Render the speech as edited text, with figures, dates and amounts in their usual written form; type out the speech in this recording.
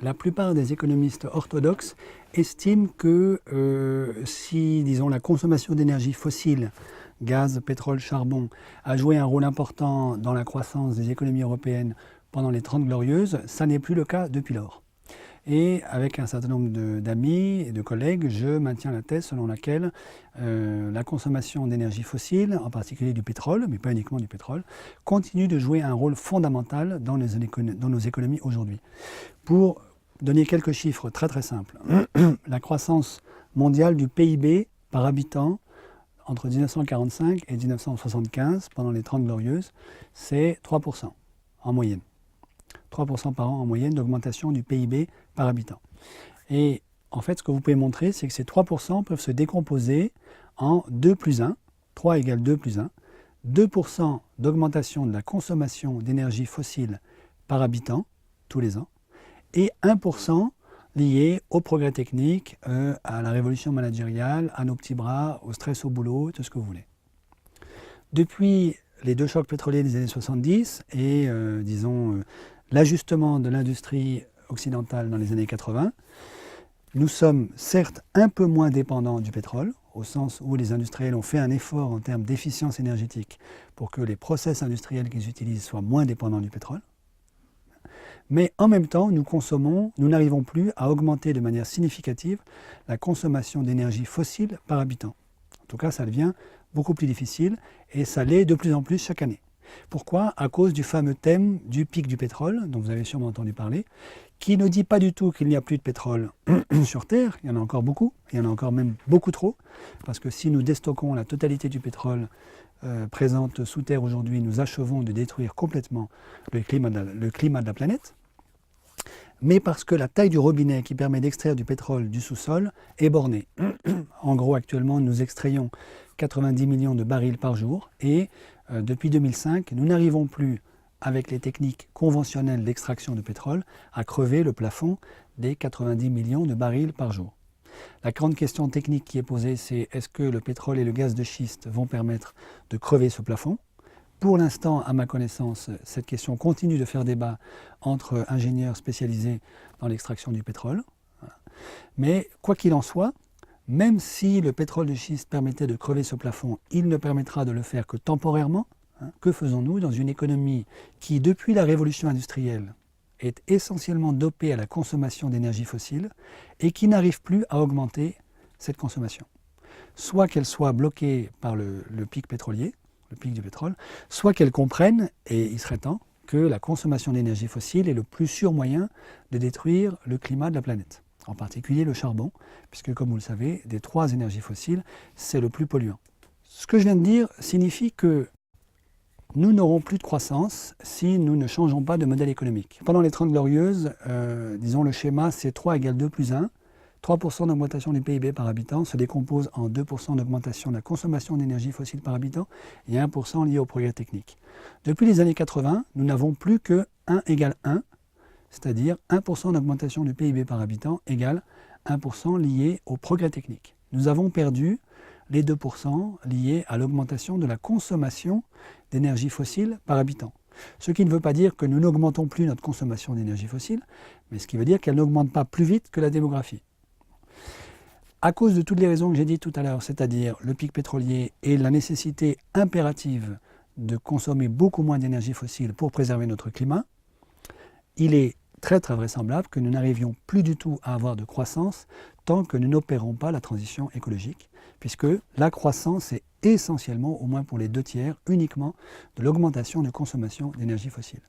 la plupart des économistes orthodoxes estiment que si, disons, la consommation d'énergie fossile, gaz, pétrole, charbon, a joué un rôle important dans la croissance des économies européennes pendant les 30 Glorieuses, ça n'est plus le cas depuis lors. Et avec un certain nombre d'amis et de collègues, je maintiens la thèse selon laquelle la consommation d'énergie fossile, en particulier du pétrole, mais pas uniquement du pétrole, continue de jouer un rôle fondamental dans nos économies aujourd'hui. Pour donner quelques chiffres très très simples, la croissance mondiale du PIB par habitant entre 1945 et 1975, pendant les 30 Glorieuses, c'est 3% en moyenne. 3% par an en moyenne d'augmentation du PIB par habitant. Et en fait, ce que vous pouvez montrer, c'est que ces 3% peuvent se décomposer en 2 plus 1, 3 égale 2 plus 1, 2% d'augmentation de la consommation d'énergie fossile par habitant tous les ans, et 1% lié au progrès technique, à la révolution managériale, à nos petits bras, au stress au boulot, tout ce que vous voulez. Depuis les 2 chocs pétroliers des années 70 et, l'ajustement de l'industrie occidentale dans les années 80, nous sommes certes un peu moins dépendants du pétrole, au sens où les industriels ont fait un effort en termes d'efficience énergétique pour que les process industriels qu'ils utilisent soient moins dépendants du pétrole. Mais en même temps, nous n'arrivons plus à augmenter de manière significative la consommation d'énergie fossile par habitant. En tout cas, ça devient beaucoup plus difficile et ça l'est de plus en plus chaque année. Pourquoi? À cause du fameux thème du pic du pétrole, dont vous avez sûrement entendu parler, qui ne dit pas du tout qu'il n'y a plus de pétrole sur Terre, il y en a encore beaucoup, il y en a encore même beaucoup trop, parce que si nous déstockons la totalité du pétrole présente sous Terre aujourd'hui, nous achevons de détruire complètement le climat de la planète, mais parce que la taille du robinet qui permet d'extraire du pétrole du sous-sol est bornée. En gros, actuellement, nous extrayons 90 millions de barils par jour et depuis 2005, nous n'arrivons plus, avec les techniques conventionnelles d'extraction de pétrole, à crever le plafond des 90 millions de barils par jour. La grande question technique qui est posée, c'est est-ce que le pétrole et le gaz de schiste vont permettre de crever ce plafond? Pour l'instant, à ma connaissance, cette question continue de faire débat entre ingénieurs spécialisés dans l'extraction du pétrole. Mais quoi qu'il en soit, même si le pétrole de schiste permettait de crever ce plafond, il ne permettra de le faire que temporairement. Que faisons-nous dans une économie qui, depuis la révolution industrielle, est essentiellement dopée à la consommation d'énergie fossile et qui n'arrive plus à augmenter cette consommation? Soit qu'elle soit bloquée par le pic pétrolier, le pic du pétrole, soit qu'elle comprenne, et il serait temps, que la consommation d'énergie fossile est le plus sûr moyen de détruire le climat de la planète. En particulier le charbon, puisque comme vous le savez, des 3 énergies fossiles, c'est le plus polluant. Ce que je viens de dire signifie que nous n'aurons plus de croissance si nous ne changeons pas de modèle économique. Pendant les 30 Glorieuses, disons le schéma, c'est 3 égale 2 plus 1. 3% d'augmentation du PIB par habitant se décompose en 2% d'augmentation de la consommation d'énergie fossile par habitant et 1% lié au progrès technique. Depuis les années 80, nous n'avons plus que 1 égale 1, c'est-à-dire 1% d'augmentation du PIB par habitant égale 1% lié au progrès technique. Nous avons perdu les 2% liés à l'augmentation de la consommation d'énergie fossile par habitant. Ce qui ne veut pas dire que nous n'augmentons plus notre consommation d'énergie fossile, mais ce qui veut dire qu'elle n'augmente pas plus vite que la démographie. À cause de toutes les raisons que j'ai dites tout à l'heure, c'est-à-dire le pic pétrolier et la nécessité impérative de consommer beaucoup moins d'énergie fossile pour préserver notre climat, il est très très vraisemblable que nous n'arrivions plus du tout à avoir de croissance tant que nous n'opérons pas la transition écologique, puisque la croissance est essentiellement, au moins pour les 2/3, uniquement de l'augmentation de consommation d'énergie fossile.